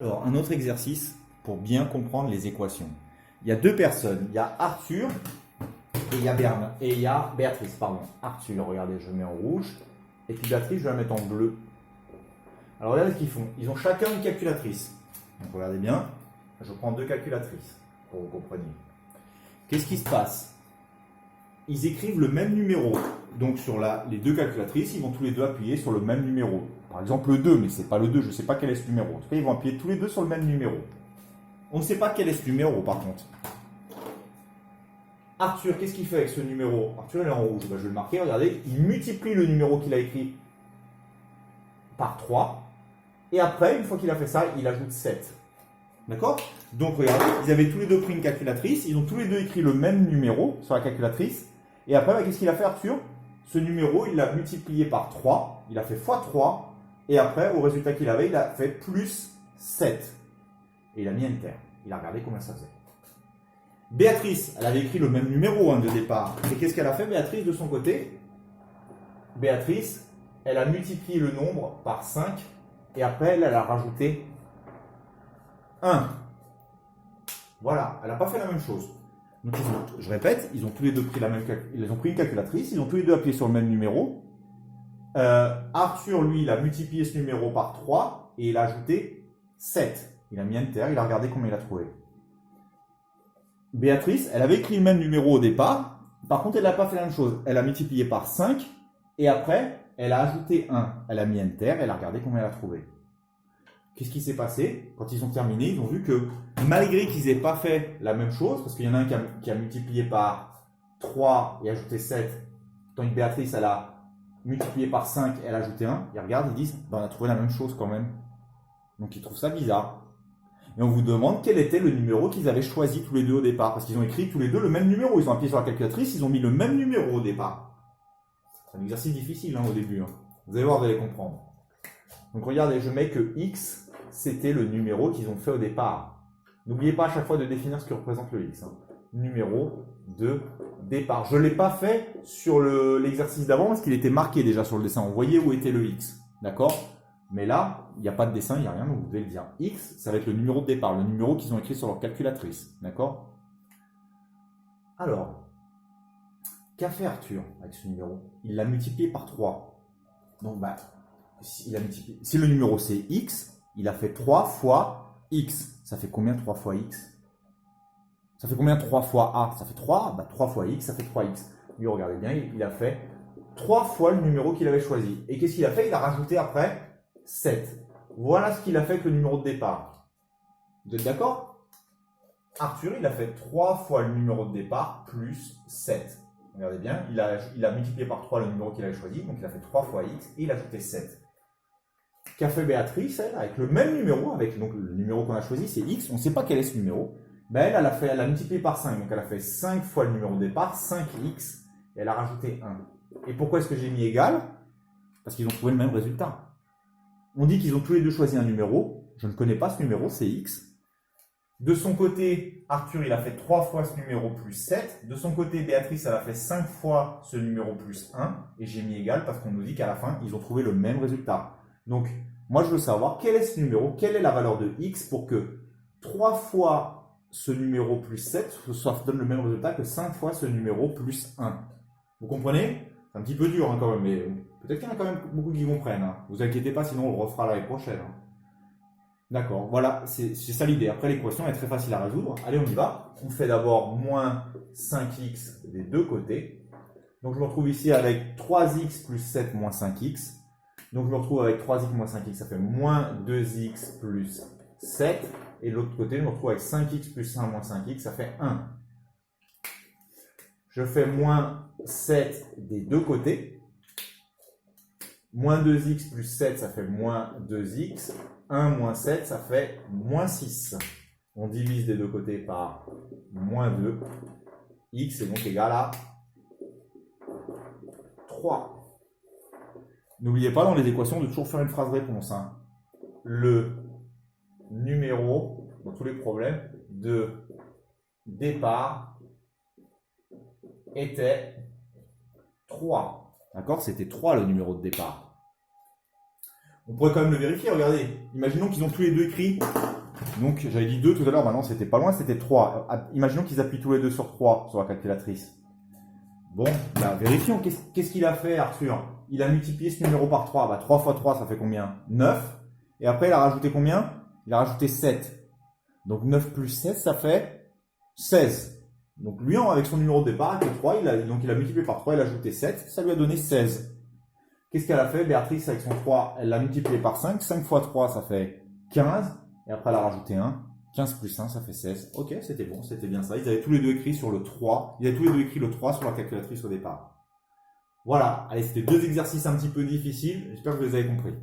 Alors, un autre exercice pour bien comprendre les équations. Il y a deux personnes, il y a Arthur et il y a Béatrice, pardon. Arthur, regardez, je mets en rouge, et puis Béatrice, je vais la mettre en bleu. Alors, regardez ce qu'ils font. Ils ont chacun une calculatrice. Donc, regardez bien, je prends deux calculatrices, pour que vous compreniez. Qu'est-ce qui se passe? Ils écrivent le même numéro. Donc, sur les deux calculatrices, ils vont tous les deux appuyer sur le même numéro. Par exemple, le 2, mais ce n'est pas le 2, je ne sais pas quel est ce numéro. En tout cas, ils vont appuyer tous les deux sur le même numéro. On ne sait pas quel est ce numéro, par contre. Arthur, qu'est-ce qu'il fait avec ce numéro? Arthur, il est en rouge. Ben, je vais le marquer, regardez. Il multiplie le numéro qu'il a écrit par 3. Et après, une fois qu'il a fait ça, il ajoute 7. D'accord? Donc, regardez, ils avaient tous les deux pris une calculatrice. Ils ont tous les deux écrit le même numéro sur la calculatrice. Et après, ben, qu'est-ce qu'il a fait, Arthur? Ce numéro, il l'a multiplié par 3. Il a fait x3. Et après, au résultat qu'il avait, il a fait plus 7. Et il a mis Enter. Il a regardé combien ça faisait. Béatrice, elle avait écrit le même numéro de départ. Et qu'est-ce qu'elle a fait, Béatrice, de son côté? Béatrice, elle a multiplié le nombre par 5. Et après, elle a rajouté 1. Voilà, elle n'a pas fait la même chose. Donc, je répète, ils ont tous les deux pris ils ont pris une calculatrice, ils ont tous les deux appuyé sur le même numéro. Arthur, lui, il a multiplié ce numéro par 3 et il a ajouté 7. Il a mis Enter, il a regardé combien il a trouvé. Béatrice, elle avait écrit le même numéro au départ. Par contre, elle n'a pas fait la même chose. Elle a multiplié par 5 et après, elle a ajouté 1. Elle a mis Enter, elle a regardé combien elle a trouvé. Qu'est-ce qui s'est passé? Quand ils ont terminé, ils ont vu que malgré qu'ils n'aient pas fait la même chose, parce qu'il y en a un qui a multiplié par 3 et ajouté 7, tandis que Béatrice, elle a multiplié par 5 et elle a ajouté 1, ils regardent, ils disent, ben, on a trouvé la même chose quand même. Donc ils trouvent ça bizarre. Et on vous demande quel était le numéro qu'ils avaient choisi tous les deux au départ, parce qu'ils ont écrit tous les deux le même numéro. Ils ont appuyé sur la calculatrice, ils ont mis le même numéro au départ. C'est un exercice difficile au début. Vous allez voir, vous allez comprendre. Donc regardez, je mets que X, c'était le numéro qu'ils ont fait au départ. N'oubliez pas à chaque fois de définir ce que représente le X. Numéro de départ. Je ne l'ai pas fait sur l'exercice d'avant parce qu'il était marqué déjà sur le dessin. On voyait où était le X. D'accord? Mais là, il n'y a pas de dessin, il n'y a rien, donc vous devez le dire. X, ça va être le numéro de départ, le numéro qu'ils ont écrit sur leur calculatrice. D'accord? Alors, qu'a fait Arthur avec ce numéro? Il l'a multiplié par 3. Donc, si le numéro c'est X, il a fait 3 fois X. Ça fait combien 3 fois X? Ça fait combien 3 fois A? Ça fait 3. 3 fois X, ça fait 3X. Lui, regardez bien, il a fait 3 fois le numéro qu'il avait choisi. Et qu'est-ce qu'il a fait? Il a rajouté après 7. Voilà ce qu'il a fait avec le numéro de départ. Vous êtes d'accord? Arthur, il a fait 3 fois le numéro de départ plus 7. Regardez bien, il a multiplié par 3 le numéro qu'il avait choisi. Donc, il a fait 3 fois X et il a ajouté 7. Qu'a fait Béatrice, elle, avec le même numéro, donc le numéro qu'on a choisi, c'est X. On ne sait pas quel est ce numéro. Elle a multiplié par 5, donc elle a fait 5 fois le numéro de départ, 5x, et elle a rajouté 1. Et pourquoi est-ce que j'ai mis égal? Parce qu'ils ont trouvé le même résultat. On dit qu'ils ont tous les deux choisi un numéro, je ne connais pas ce numéro, c'est x. De son côté, Arthur, il a fait 3 fois ce numéro plus 7. De son côté, Béatrice, elle a fait 5 fois ce numéro plus 1, et j'ai mis égal parce qu'on nous dit qu'à la fin, ils ont trouvé le même résultat. Donc, moi, je veux savoir quel est ce numéro, quelle est la valeur de x pour que 3 fois ce numéro plus 7 ça donne le même résultat que 5 fois ce numéro plus 1. Vous comprenez? C'est un petit peu dur quand même, mais peut-être qu'il y en a quand même beaucoup qui comprennent. Vous inquiétez pas, sinon on le refera l'année prochaine. D'accord, voilà, c'est ça l'idée. Après, l'équation est très facile à résoudre. Allez, on y va. On fait d'abord moins 5x des deux côtés. Donc je me retrouve ici avec 3x plus 7 moins 5x. Donc je me retrouve avec 3x moins 5x, ça fait moins 2x plus 7. Et de l'autre côté, je me retrouve avec 5x plus 1 moins 5x, ça fait 1. Je fais moins 7 des deux côtés. Moins 2x plus 7, ça fait moins 2x. 1 moins 7, ça fait moins 6. On divise des deux côtés par moins 2. X est donc égal à 3. N'oubliez pas dans les équations de toujours faire une phrase réponse. Le numéro, dans tous les problèmes, de départ était 3. D'accord? C'était 3 le numéro de départ. On pourrait quand même le vérifier, regardez. Imaginons qu'ils ont tous les deux écrit Donc j'avais dit 2 tout à l'heure, maintenant c'était pas loin, c'était 3. Imaginons qu'ils appuient tous les deux sur 3 sur la calculatrice. Bon, bah, vérifions. Qu'est-ce qu'il a fait, Arthur? Il a multiplié ce numéro par 3. Bah, 3 fois 3, ça fait combien? 9. Et après, il a rajouté combien? Il a rajouté 7. Donc 9 plus 7, ça fait 16. Donc lui, avec son numéro de départ, avec le 3, il a multiplié par 3, il a ajouté 7. Ça lui a donné 16. Qu'est-ce qu'elle a fait, Béatrice, avec son 3? Elle l'a multiplié par 5. 5 fois 3, ça fait 15. Et après, elle a rajouté 1. 15 plus 1, ça fait 16. Ok, c'était bon, c'était bien ça. Ils avaient tous les deux écrit sur le 3. Ils avaient tous les deux écrit le 3 sur la calculatrice au départ. Voilà. Allez, c'était deux exercices un petit peu difficiles. J'espère que vous les avez compris.